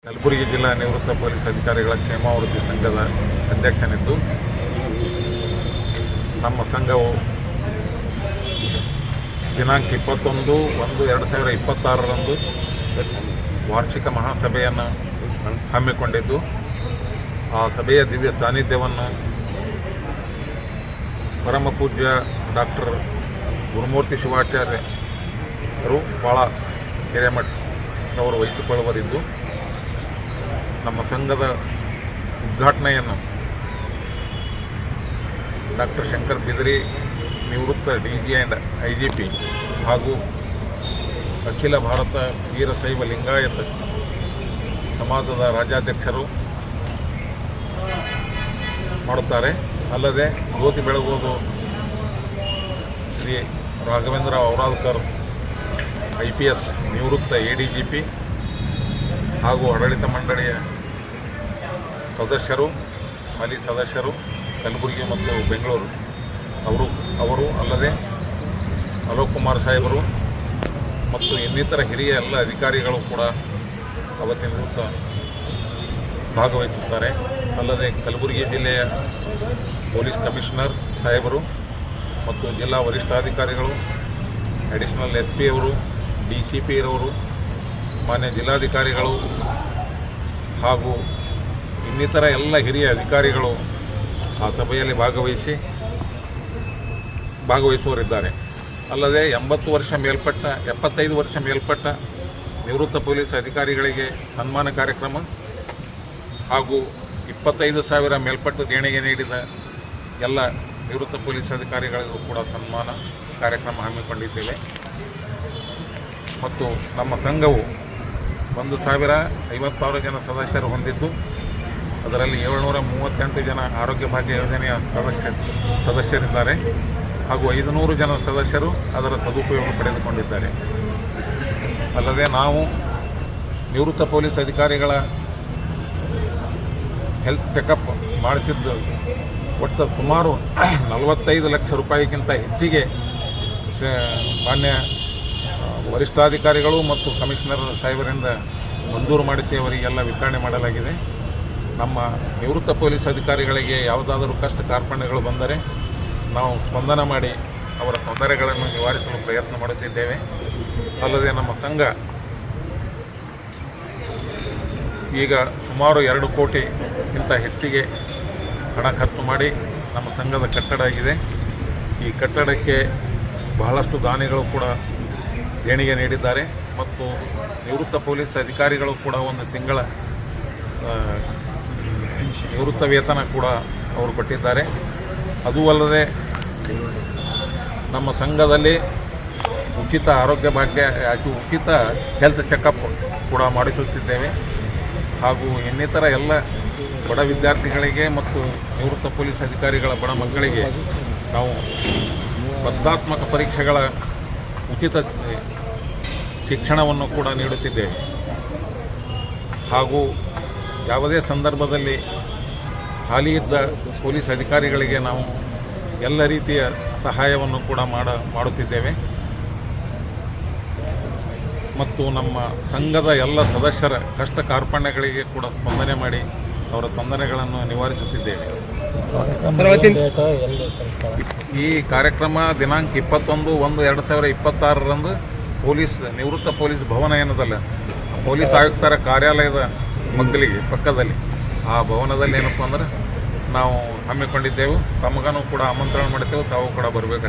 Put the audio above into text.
ಕಲಬುರಗಿ ಜಿಲ್ಲಾ ನಿವೃತ್ತ ಪೊಲೀಸ್ ಅಧಿಕಾರಿಗಳ ಕ್ಷೇಮಾಭಿವೃದ್ಧಿ ಸಂಘದ ಅಧ್ಯಕ್ಷನಿದ್ದು, ನಮ್ಮ ಸಂಘವು ದಿನಾಂಕ 21/1/2026ರಂದು ವಾರ್ಷಿಕ ಮಹಾಸಭೆಯನ್ನು ಹಮ್ಮಿಕೊಂಡಿದ್ದು, ಆ ಸಭೆಯ ದಿವ್ಯ ಸಾನ್ನಿಧ್ಯವನ್ನು ಪರಮ ಪೂಜ್ಯ ಡಾಕ್ಟರ್ ಗುರುಮೂರ್ತಿ ಶಿವಾಚಾರ್ಯರು ಬಾಳ ಹಿರೇಮಠ್ ಅವರು ವಹಿಸಿಕೊಳ್ಳುವರಿದ್ದು, ನಮ್ಮ ಸಂಘದ ಉದ್ಘಾಟನೆಯನ್ನು ಡಾಕ್ಟರ್ ಶಂಕರ್ ಬಿದರಿ ನಿವೃತ್ತ DG ಆ್ಯಂಡ್ IGP ಹಾಗೂ ಅಖಿಲ ಭಾರತ ವೀರಶೈವ ಲಿಂಗಾಯತ ಸಮಾಜದ ರಾಜ್ಯಾಧ್ಯಕ್ಷರು ಮಾಡುತ್ತಾರೆ. ಅಲ್ಲದೆ ಜ್ಯೋತಿ ಬೆಳಗೋದು ಶ್ರೀ ರಾಘವೇಂದ್ರ ಔರಾದ್ಕರ್ IPS ನಿವೃತ್ತ ADGP ಹಾಗೂ ಆಡಳಿತ ಮಂಡಳಿಯ ಸದಸ್ಯರು, ಹಾಲಿ ಸದಸ್ಯರು ಕಲಬುರಗಿ ಮತ್ತು ಬೆಂಗಳೂರು ಅವರು ಅಲ್ಲದೆ ಅಲೋಕ್ ಕುಮಾರ್ ಸಾಹೇಬರು ಮತ್ತು ಇನ್ನಿತರ ಹಿರಿಯ ಎಲ್ಲ ಅಧಿಕಾರಿಗಳು ಕೂಡ ಅವತ್ತಿನ ದಿವಸ ಭಾಗವಹಿಸುತ್ತಾರೆ. ಅಲ್ಲದೆ ಕಲಬುರಗಿ ಜಿಲ್ಲೆಯ ಪೊಲೀಸ್ ಕಮಿಷನರ್ ಸಾಹೇಬರು ಮತ್ತು ಜಿಲ್ಲಾ ವರಿಷ್ಠಾಧಿಕಾರಿಗಳು, ಅಡಿಷನಲ್ SP ಅವರು, DCP ಇರೋರು, ಮಾನ್ಯ ಜಿಲ್ಲಾಧಿಕಾರಿಗಳು ಹಾಗೂ ಇನ್ನಿತರ ಎಲ್ಲ ಹಿರಿಯ ಅಧಿಕಾರಿಗಳು ಆ ಸಭೆಯಲ್ಲಿ ಭಾಗವಹಿಸುವರಿದ್ದಾರೆ. ಅಲ್ಲದೆ 75 ವರ್ಷ ಮೇಲ್ಪಟ್ಟ ನಿವೃತ್ತ ಪೊಲೀಸ್ ಅಧಿಕಾರಿಗಳಿಗೆ ಸನ್ಮಾನ ಕಾರ್ಯಕ್ರಮ ಹಾಗೂ 25,000 ಮೇಲ್ಪಟ್ಟ ದೇಣಿಗೆ ನೀಡಿದ ಎಲ್ಲ ನಿವೃತ್ತ ಪೊಲೀಸ್ ಅಧಿಕಾರಿಗಳಿಗೂ ಕೂಡ ಸನ್ಮಾನ ಕಾರ್ಯಕ್ರಮ ಹಮ್ಮಿಕೊಂಡಿದ್ದೇವೆ. ಮತ್ತು ನಮ್ಮ ಸಂಘವು 1,056 ಜನ ಸದಸ್ಯರು ಹೊಂದಿದ್ದು, ಅದರಲ್ಲಿ 738 ಜನ ಆರೋಗ್ಯ ಭಾಗ್ಯ ಯೋಜನೆಯ ಸದಸ್ಯರಿದ್ದಾರೆ ಹಾಗೂ 500 ಜನ ಸದಸ್ಯರು ಅದರ ಸದುಪಯೋಗ ಪಡೆದುಕೊಂಡಿದ್ದಾರೆ. ಅಲ್ಲದೆ ನಾವು ನಿವೃತ್ತ ಪೊಲೀಸ್ ಅಧಿಕಾರಿಗಳ ಹೆಲ್ತ್ ಚೆಕಪ್ ಮಾಡಿಸಿದ್ದು ಒಟ್ಟು ಸುಮಾರು 45 ಲಕ್ಷ ರೂಪಾಯಿಗಿಂತ ಹೆಚ್ಚಿಗೆ ಮಾನ್ಯ ವರಿಷ್ಠಾಧಿಕಾರಿಗಳು ಮತ್ತು ಕಮಿಷನರ್ ಸಾಹೇಬರಿಂದ ಮಂಜೂರು ಮಾಡಿಸಿ ಅವರಿಗೆಲ್ಲ ವಿತರಣೆ ಮಾಡಲಾಗಿದೆ. ನಮ್ಮ ನಿವೃತ್ತ ಪೊಲೀಸ್ ಅಧಿಕಾರಿಗಳಿಗೆ ಯಾವುದಾದರೂ ಕಷ್ಟ ಕಾರ್ಪಣ್ಯಗಳು ಬಂದರೆ ನಾವು ಸ್ಪಂದನ ಮಾಡಿ ಅವರ ತೊಂದರೆಗಳನ್ನು ನಿವಾರಿಸಲು ಪ್ರಯತ್ನ ಮಾಡುತ್ತಿದ್ದೇವೆ. ಅಲ್ಲದೆ ನಮ್ಮ ಸಂಘ ಈಗ ಸುಮಾರು 2 ಕೋಟಿಗಿಂತ ಹೆಚ್ಚಿಗೆ ಹಣ ಖರ್ಚು ಮಾಡಿ ನಮ್ಮ ಸಂಘದ ಕಟ್ಟಡ ಆಗಿದೆ. ಈ ಕಟ್ಟಡಕ್ಕೆ ಬಹಳಷ್ಟು ದಾನಿಗಳು ಕೂಡ ದೇಣಿಗೆ ನೀಡಿದ್ದಾರೆ ಮತ್ತು ನಿವೃತ್ತ ಪೊಲೀಸ್ ಅಧಿಕಾರಿಗಳು ಕೂಡ ಒಂದು ತಿಂಗಳ ನಿವೃತ್ತ ವೇತನ ಕೂಡ ಅವರು ಕೊಟ್ಟಿದ್ದಾರೆ. ಅದೂ ಅಲ್ಲದೆ ನಮ್ಮ ಸಂಘದಲ್ಲಿ ಉಚಿತ ಆರೋಗ್ಯ ಭಾಗ್ಯ ಉಚಿತ ಹೆಲ್ತ್ ಚೆಕಪ್ ಕೂಡ ಮಾಡಿಸುತ್ತಿದ್ದೇವೆ ಹಾಗೂ ಇನ್ನಿತರ ಎಲ್ಲ ಬಡ ವಿದ್ಯಾರ್ಥಿಗಳಿಗೆ ಮತ್ತು ನಿವೃತ್ತ ಪೊಲೀಸ್ ಅಧಿಕಾರಿಗಳ ಬಡ ಮಕ್ಕಳಿಗೆ ನಾವು ಸ್ಪರ್ಧಾತ್ಮಕ ಪರೀಕ್ಷೆಗಳ ಉಚಿತ ಶಿಕ್ಷಣವನ್ನು ಕೂಡ ನೀಡುತ್ತಿದ್ದೇವೆ. ಹಾಗೂ ಯಾವುದೇ ಸಂದರ್ಭದಲ್ಲಿ ಹಾಲಿ ಇದ್ದ ಪೊಲೀಸ್ ಅಧಿಕಾರಿಗಳಿಗೆ ನಾವು ಎಲ್ಲ ರೀತಿಯ ಸಹಾಯವನ್ನು ಕೂಡ ಮಾಡುತ್ತಿದ್ದೇವೆ. ಮತ್ತು ನಮ್ಮ ಸಂಘದ ಎಲ್ಲ ಸದಸ್ಯರ ಕಷ್ಟ ಕಾರ್ಪಣ್ಯಗಳಿಗೆ ಕೂಡ ಸ್ಪಂದನೆ ಮಾಡಿ ಅವರ ತೊಂದರೆಗಳನ್ನು ನಿವಾರಿಸುತ್ತಿದ್ದೇವೆ. ಈ ಕಾರ್ಯಕ್ರಮ ದಿನಾಂಕ 21/1/2026ರಂದು ನಿವೃತ್ತ ಪೊಲೀಸ್ ಭವನ ಏನದಲ್ಲ, ಪೊಲೀಸ್ ಆಯುಕ್ತರ ಕಾರ್ಯಾಲಯದ ಪಕ್ಕದಲ್ಲಿ ಆ ಭವನದಲ್ಲಿ ಏನಪ್ಪ ಅಂದ್ರೆ ನಾವು ಹಮ್ಮಿಕೊಂಡಿದ್ದೆವು. ತಮಗನೂ ಕೂಡ ಆಮಂತ್ರಣ ಮಾಡ್ತೇವೆ, ತಾವು ಕೂಡ ಬರಬೇಕು.